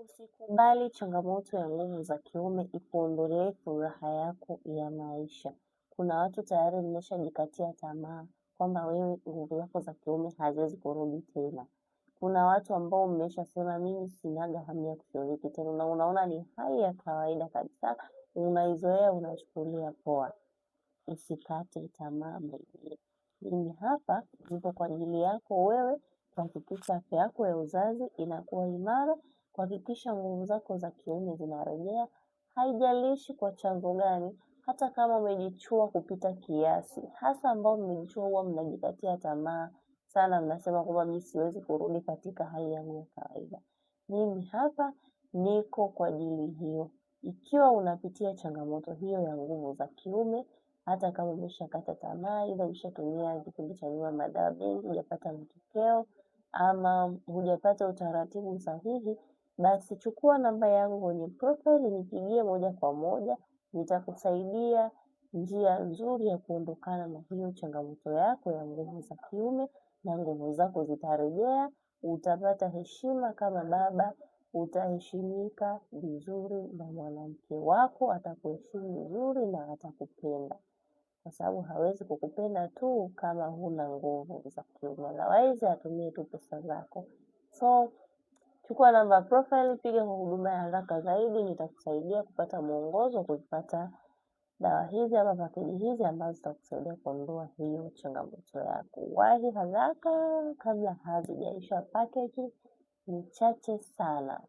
Usikubali changamoto ya nguvu za kiume ikuondolee furaha yako ya maisha. Kuna watu tayari mmeshajikatia tamaa kwamba wewe nguvu zako za kiume haziwezi kurudi tena. Kuna watu ambao mmeshasema mimi sinaga hamu ya kushiriki tena na unaona ni hali ya kawaida kabisa, unaizoea, unachukulia poa. Usikate tamaa mwenyewe. Mimi hapa nipo kwa ajili yako wewe kuhakikisha afya yako ya uzazi inakuwa imara, kuhakikisha nguvu zako za kiume zinarejea, haijalishi kwa chanzo gani, hata kama umejichua kupita kiasi. Hasa ambao mmejichua huwa mnajikatia tamaa sana, mnasema kwamba mimi siwezi kurudi katika hali yangu ya kawaida. Mimi hapa niko kwa ajili hiyo. Ikiwa unapitia changamoto hiyo ya nguvu za kiume, hata kama umeshakata tamaa, ila umeshatumia kipindi cha nyuma madawa mengi, hujapata matokeo ama hujapata utaratibu sahihi, basi chukua namba yangu kwenye profile, nipigie moja kwa moja, nitakusaidia njia nzuri ya kuondokana na hiyo changamoto yako ya nguvu za kiume, na nguvu zako zitarejea, utapata heshima kama baba, utaheshimika vizuri na mwanamke wako atakuheshimu vizuri na atakupenda. Kwa sababu hawezi kukupenda tu kama huna nguvu za kiume. Otherwise atumie tu pesa zako. So chukua namba profile, piga kwa huduma ya haraka zaidi, nitakusaidia kupata mwongozo, kupata dawa hizi ama pakeji hizi ambazo zitakusaidia kuondoa hiyo changamoto yako. Wahi haraka kabla hazijaisha, package ni chache sana.